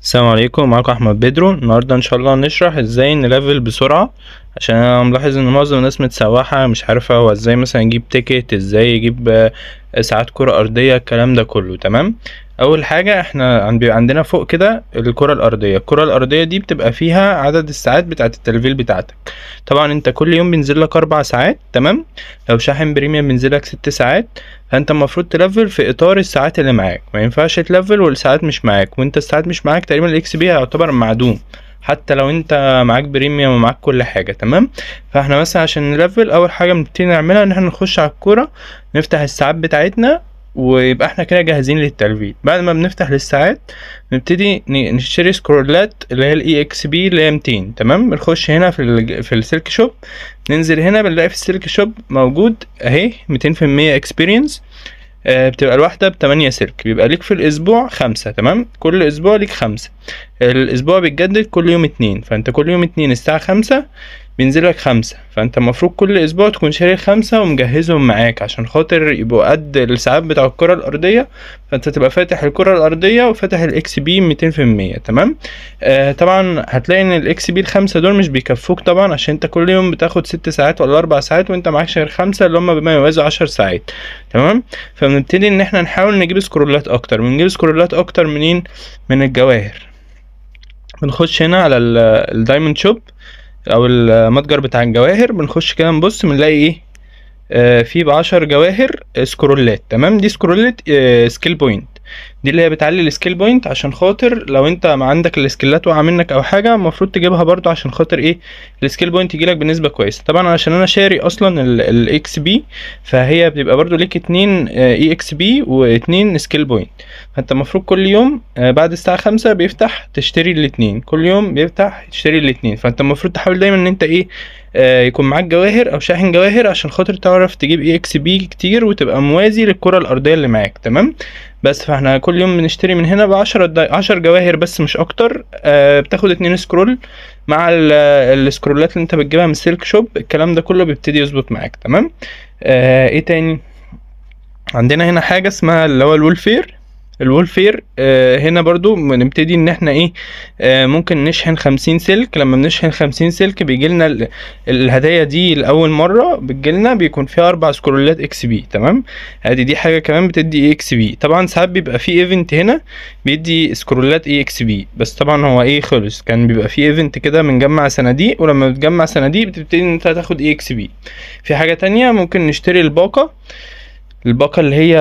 السلام عليكم، معاكم احمد بدرو. النهارده ان شاء الله نشرح ازاي نلفل بسرعه، عشان انا ملاحظ ان معظم الناس متسوحه مش عارفه هو ازاي مثلا يجيب تيكت، ازاي يجيب ساعات كره ارضيه، الكلام ده كله. تمام. اول حاجه احنا بيبقى عندنا فوق كده الكره الارضيه دي بتبقى فيها عدد الساعات بتاعه التلفيل بتاعتك. طبعا انت كل يوم بينزل لك 4 ساعات. تمام. لو شاحن بريميوم بينزل لك 6 ساعات. فانت المفروض تلفل في اطار الساعات اللي معاك، ما ينفعش تلفل والساعات مش معاك، وانت الساعات مش معاك تقريبا الاكس بي هيعتبر معدوم، حتى لو انت معاك بريميوم ومعاك كل حاجه. تمام. فاحنا مثلا عشان نلفل اول حاجه بنبتدي نعملها ان احنا نخش على الكوره، نفتح الساعات بتاعتنا، ويبقى احنا كده جاهزين للتلفيل. بعد ما بنفتح للساعات نبتدي نشتري سكرولات اللي هي الاي اكس بي اللي هي 200. تمام. بنخش هنا في السلك شوب، ننزل هنا بنلاقي في السلك شوب موجود اهي 200% اكسبيرينس. بتبقى الواحدة ب8 سلك، بيبقى ليك في الأسبوع 5. تمام. كل أسبوع ليك 5. الأسبوع بيتجدد كل يوم 2، فأنت كل يوم 2 الساعة 5 بينزلك 5. فأنت المفروض كل أسبوع تكون شاري 5 ومجهزهم معاك عشان خاطر يبقوا قد الساعات بتاع الكرة الأرضية. فأنت تبقى فاتح الكرة الأرضية وفاتح الإكس بي 200%. تمام. طبعا هتلاقي إن الإكس بي ال5 دول مش بيكفوك طبعا، عشان أنت كل يوم بتاخد 6 ساعات ولا 4 ساعات، وأنت معاك غير 5 اللي هما بما يوازوا 10 ساعات. تمام. فبنبتدي ان احنا نحاول نجيب سكرولات اكتر. بنجيب سكرولات اكتر منين؟ من الجواهر. بنخش هنا على الدايموند شوب او المتجر بتاع الجواهر، بنخش كده نبص بنلاقي ايه؟ في ب10 جواهر سكرولات. تمام. دي سكرولات سكيل بوينت، دي اللي هي بتعلي السكيل بوينت، عشان خاطر لو انت ما عندك السكيلات واقعه منك او حاجه المفروض تجيبها برضو، عشان خاطر ايه؟ السكيل بوينت يجيلك بنسبه كويسه. طبعا عشان انا شاري اصلا الاكس بي، فهي بتبقى برضو ليك 2 اي اكس بي و2 سكيل بوينت. فانت المفروض كل يوم بعد الساعه 5 بيفتح تشتري الاتنين، كل يوم بيفتح تشتري الاتنين. فانت المفروض تحاول دايما ان انت ايه؟ يكون معاك جواهر او شاحن جواهر، عشان خاطر تعرف تجيب اي اكس بي كتير وتبقى موازي للكره الارضيه اللي معاك. تمام. بس فاحنا كل يوم بنشتري من هنا ب10 جواهر بس مش اكتر. بتاخد 2 سكرول مع السكرولات اللي انت بتجيبها من السلك شوب، الكلام ده كله بيبتدي يظبط معاك. تمام. ايه تاني؟ عندنا هنا حاجة اسمها اللي هو الولفير. هنا برضو بنبتدي ان احنا ايه؟ ممكن نشحن 50 سلك. لما بنشحن 50 سلك بيجيلنا الهدايا دي لأول مرة بتجيلنا، بيكون فيها 4 سكرولات اكس بي. تمام. دي حاجة كمان بتدي اي اكس بي. طبعا ساعات بيبقى في ايفنت هنا بيدي سكرولات اي اكس بي، بس طبعا هو ايه خلص. كان بيبقى في ايفنت كده بنجمع صناديق، ولما بتجمع صناديق بتبتدي ان انت تاخد اي اكس بي. في حاجة تانية ممكن نشتري الباقة اللي هي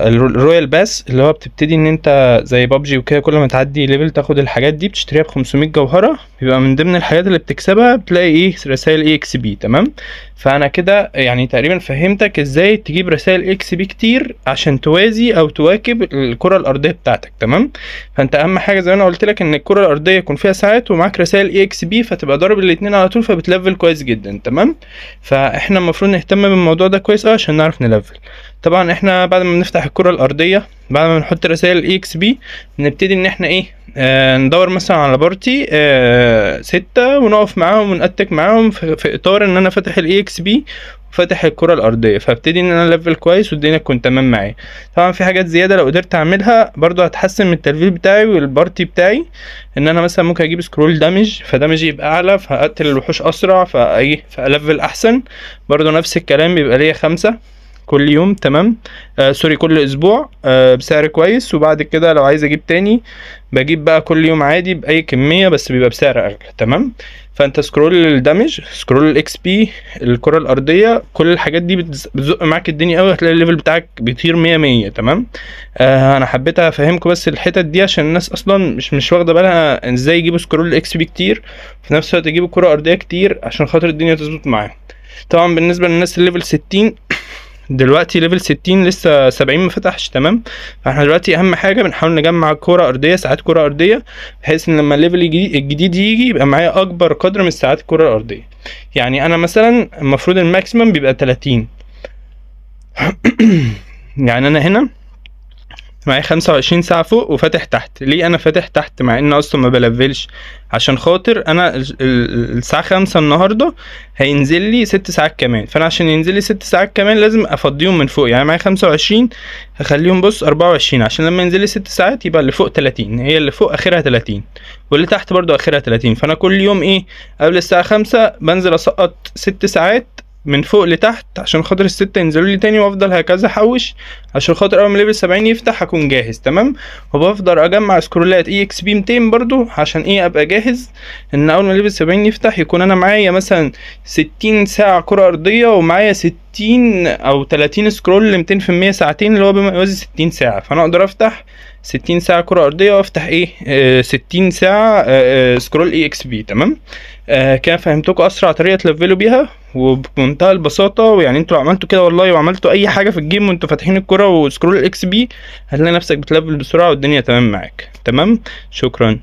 الرويال باس، اللي هو بتبتدي ان انت زي بابجي وكده، كل ما تعدي ليفل تاخد الحاجات دي، بتشتريها ب500 جوهرة. بيبقى من ضمن الحاجات اللي بتكسبها بتلاقي ايه؟ رسائل اي اكس بي. تمام. فانا كده يعني تقريبا فهمتك ازاي تجيب رسائل اكس بي كتير عشان توازي او تواكب الكرة الارضية بتاعتك. تمام. فانت اهم حاجة زي ما انا قلت لك ان الكرة الارضية يكون فيها ساعات ومعاك رسائل اي اكس بي، فتبقى ضارب الاتنين على طول، فبتلفل كويس جدا. تمام. فاحنا المفروض نهتم بالموضوع ده كويس قوي عشان نعرف نلفل. طبعا احنا بعد ما بنفتح الكرة الارضية، بعد ما نحط رسائل الاي اكس بي، نبتدي ان احنا ايه؟ ندور مثلا على بارتي 6 ونقف معاهم ونأتك معاهم في اطار ان انا فاتح الاي اكس بي وفاتح الكرة الارضية، فابتدي ان انا ليفل كويس والدنيا تكون تمام معايا. طبعا في حاجات زيادة لو قدرت اعملها برضو هتحسن من التلفيل بتاعي والبارتي بتاعي، ان انا مثلا ممكن اجيب سكرول دامج، فدامج يبقى اعلى، فاقتل الوحوش اسرع، فالفل احسن. برضو نفس الكلام بيبقى ليا 5 كل يوم. تمام. سوري، كل اسبوع بسعر كويس. وبعد كده لو عايز اجيب تاني بجيب بقى كل يوم عادي باي كمية، بس بيبقى بسعر اغلى. تمام. فانت سكرول الدمج، سكرول الاكس بي، الكرة الارضية، كل الحاجات دي بتزق معاك الدنيا قوي، هتلاقي الليفل بتاعك بيطير 100. تمام. انا حبيت افهمكم بس الحتت دي عشان الناس اصلا مش واخده بالها ازاي يجيبوا سكرول الاكس بي كتير في نفس الوقت يجيبوا كرة ارضية كتير عشان خاطر الدنيا تظبط معاهم. طبعا بالنسبة للناس الليفل 60، دلوقتي ليفل 60 لسه 70 ما فتحش. تمام. فاحنا دلوقتي اهم حاجه بنحاول نجمع كره ارضيه، ساعات كره ارضيه، بحيث ان لما الليفل الجديد يجي يبقى معايا اكبر قدر من ساعات الكره الارضيه. يعني انا مثلا المفروض الماكسيمم بيبقى 30. يعني انا هنا معايا 25 ساعة فوق وفاتح تحت. ليه انا فاتح تحت مع ان اصلا ما بلفلش؟ عشان خاطر انا الساعة 5 النهاردة هينزل لي 6 ساعات كمان، فانا عشان ينزل لي 6 ساعات كمان لازم افضيهم من فوق. يعني معايا 25 هخليهم بص 24 عشان لما ينزل لي 6 ساعات يبقى اللي فوق 30، هي اللي فوق اخرها 30 واللي تحت برضو اخرها 30. فانا كل يوم ايه قبل الساعة 5 بنزل اسقط 6 ساعات من فوق لتحت عشان خاطر الستة ينزلوا لي تاني، وافضل هكذا احوش عشان خاطر اول ما ليفل 70 يفتح هكون جاهز تمام. وبفضل اجمع سكرولات اي اكس بي 200 برضو عشان ايه ابقى جاهز ان اول ما ليفل 70 يفتح يكون انا معايا مثلا 60 ساعة كرة ارضية ومعايا 60 او 30 سكرول 200% ساعتين اللي هو بما يوازي 60 ساعة، فانا اقدر افتح 60 ساعة كرة ارضية وافتح ايه 60 ساعة سكرول اي اكس بي تمام. كده فهمتكم اسرع طريقة تلفلوا بيها وبمنتهى البساطة. ويعني انتوا لو عملتوا كده والله وعملتوا اي حاجة في الجيم وانتوا فاتحين الكرة وسكرول الاكس بي هتلاقي نفسك بتلفل بسرعة والدنيا تمام معاك تمام. شكرا.